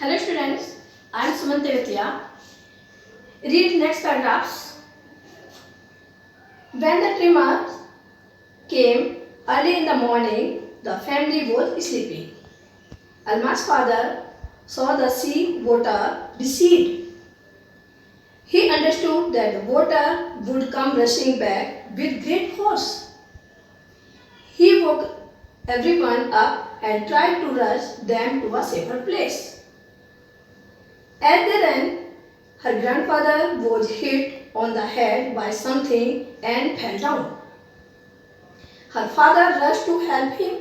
Hello students, I am Sumant Tevatia. Read next paragraphs. When the trimmer came early in the morning, the family was sleeping. Alma's father saw the sea water recede. He understood that the water would come rushing back with great force. He woke everyone up and tried to rush them to a safer place. As they ran, her grandfather was hit on the head by something and fell down. Her father rushed to help him.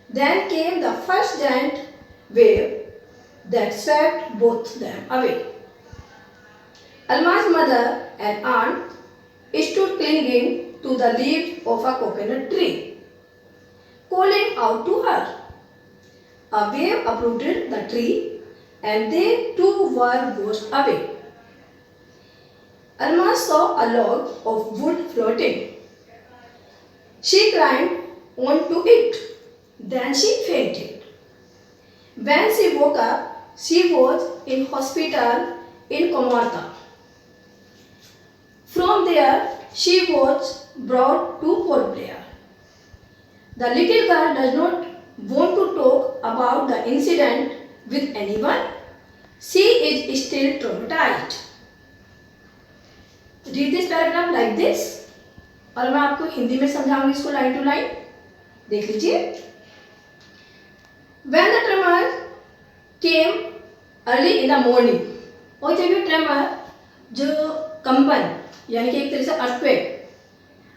Then came the first giant wave that swept both them away. Alma's mother and aunt stood clinging to the leaves of a coconut tree, calling out to her. A wave uprooted the tree and they too were washed away. Alma saw a log of wood floating. She climbed onto it. Then she fainted. When she woke up, she was in hospital in Comarta. From there, she was brought to Port Blair. The little girl does not want to talk about the incident with anyone. She is still traumatized. Read this paragraph like this. और मैं आपको हिंदी में समझाऊंगी इसको line to line. देख लीजिए. When the tremor came early in the morning, और जब ये ट्रेमर जो कंपन यानी कि एक तरह से earthquake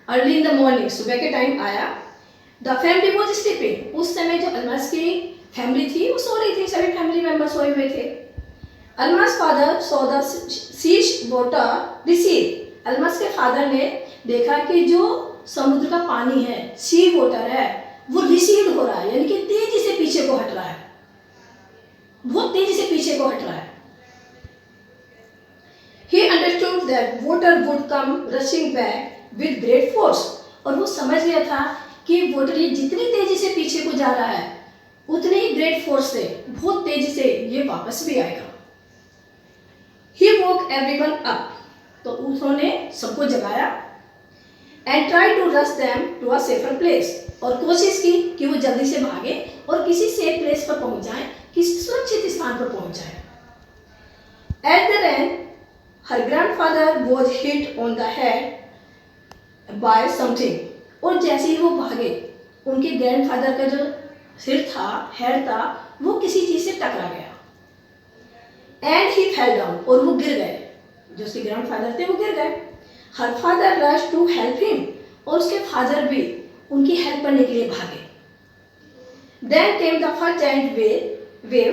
early in the morning सुबह के टाइम आया, द फैमिली वाज स्लीपिंग. उस समय जो अलमास की फैमिली थी वो सो रही थी, सभी फैमिली मेंबर सोए हुए थे. Almas father saw the sea water recede. Almas के फादर ने देखा कि जो समुद्र का पानी है, सी वाटर है, वो रिसीड हो रहा है, यानी कि तेजी से पीछे को हट रहा है, बहुत तेजी से पीछे को हट रहा है. He understood that water would come rushing back with great force. और वो समझ गया था कि वाटर ये जितनी तेजी से पीछे को जा रहा है उतने ही ग्रेट फोर्स से बहुत तेजी से ये वापस भी आएगा. He woke everyone up. तो उन्होंने सबको जगाया. And tried to rush them to a safer place. और कोशिश की कि वो जल्दी से भागे और किसी सेफ प्लेस पर पहुंच जाएं, किसी सुरक्षित स्थान पर पहुंच जाएं. As they ran, her grandfather was hit on the head by something. और जैसे ही वो भागे, उनके ग्रैंडफादर का जो सिर था, हेड था, वो किसी चीज से टकरा गया. And he fell down. और वो गिर गए. जो उसके ग्रैंडफादर थे वो गिर गए. Her father rush to help him. और उसके फादर भी उनकी हेल्प करने के लिए भागे. Then came the first giant wave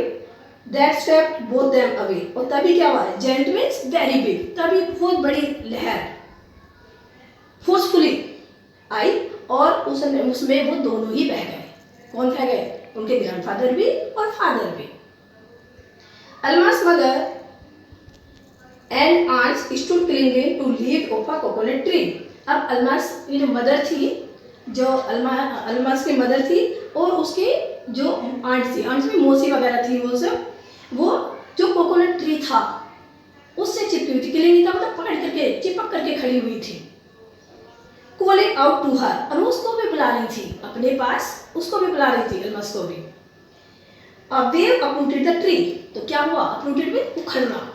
that swept both them away. और तभी क्या हुआ? Giant means very big. तभी बहुत बड़ी लहर फोर्सफुली आई और उसमें वो दोनों ही बह गए. कौन बह गए? उनके ग्रैंडफादर भी और फादर भी. Almas mother and aunts stood clinging to leave of a coconut tree. अब अलमास की जो मदर थी, जो अलमास की मदर थी और उसकी जो आंट थी, आंट में मौसी वगैरह थी, वो सब वो जो कोकोनट ट्री था उससे चिपकी हुई थी. क्लिंगिंग का मतलब पकड़ करके चिपक करके खड़ी हुई थी. Calling out to her. और उसको भी बुला रही थी अपने पास, उसको भी बुला रही थी अलमास को भी. A wave uprooted the tree. तो क्या हुआ? uprooted में उखड़ना.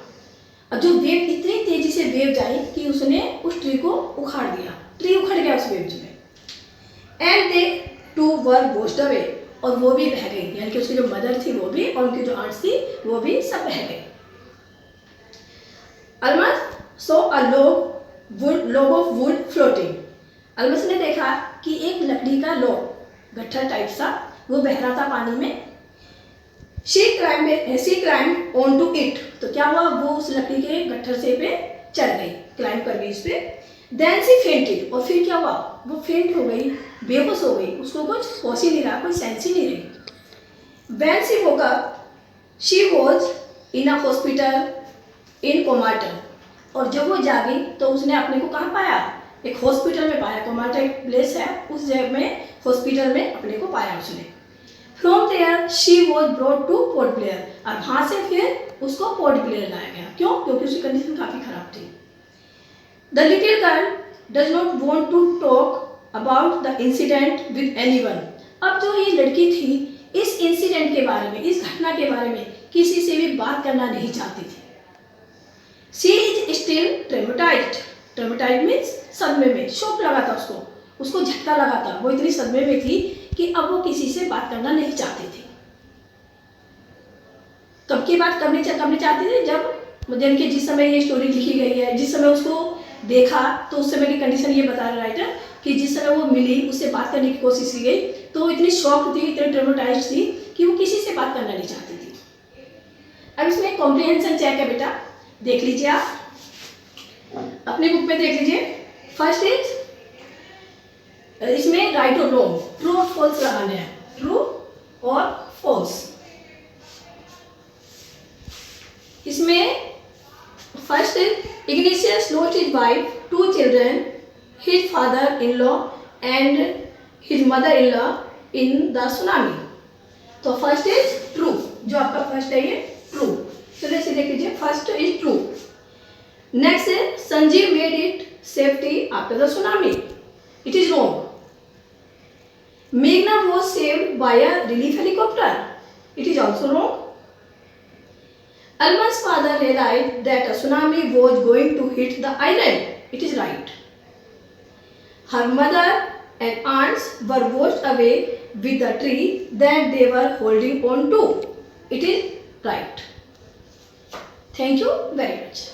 अब जो वेव इतनी तेजी से वेव जाई कि उसने उस ट्री को उखाड़ दिया. ट्री उखड़ गया उस वेव में. And they too were washed away. और वो भी बह गई, यानी कि उसकी जो मदर थी वो भी और उनकी जो आंट थी वो भी सब बह गई. Almas saw a log of wood floating. Almas ने देखा कि एक लकड़ी का लॉग, गट्ठर टाइप सा, वो बह रहा था पानी में. She climbed onto it. तो क्या हुआ? वो उस लकड़ी के गट्ठर से पे चढ़ गई, क्लाइंब कर गई इस पे. Then she fainted. और फिर क्या हुआ? वो फेंट हो गई, बेहोश हो गई. उसको कुछ होश ही नहीं रहा, कोई सेंस ही नहीं रही. When she woke up, she was in a hospital in Comarta. और जब वो जागी तो उसने अपने को कहाँ पाया? एक हॉस्पिटल में पाया. कोमाटा एक प्लेस है, उस जगह में हॉस्पिटल में अपने को पाया उसने. From there she was brought to Port Blair, और वहाँ से फिर उसको पोर्ट ब्लेयर लाया गया। क्यों? क्योंकि उसकी कंडीशन काफ़ी खराब थी। The little girl does not want to talk about the incident with anyone. अब जो ये लड़की थी इस इंसिडेंट के बारे में, इस घटना के बारे में किसी से भी बात करना नहीं चाहती थी। She is still traumatised. Traumatised means सदमे में, शॉक लगा था उसको झटका लगा था। वो इतनी सदमे में थी कि अब वो किसी से बात करना नहीं चाहती थी। कब की बात करनी चाहती थी? जब कि जिस समय ये स्टोरी लिखी गई है, जिस समय उसको देखा, तो उस समय की कंडीशन ये बता रहा राइटर कि जिस समय वो मिली, उससे बात करने की कोशिश की गई, तो वो इतनी शॉक थी, इतनी ट्रेमेटाइज्ड थी कि वो किसी से बात करना नहीं चाहती थी। अब इसमें कॉम्प्रिहेंशन चेक है बेटा, देख लीजिए आप अपनी बुक में, देख लीजिए। फर्स्ट इज, इसमें राइट और रॉन्ग, ट्रू और फॉल्स लगाने हैं, ट्रू और फॉल्स। इसमें first is, igneous lost his wife, 2 children, his father in law and his mother in law in the tsunami. तो फर्स्ट इज ट्रू, जो आपका फर्स्ट है ये ट्रू। चलिए इसे देख लीजिए, फर्स्ट इज ट्रू। नेक्स्ट है, Sanjeev made it safety after the tsunami, it is wrong. मेघना was saved by a relief helicopter, it is also wrong. Alman's father realized that a tsunami was going to hit the island, it is right. Her mother and aunts were washed away with the tree that they were holding on to, it is right. Thank you very much.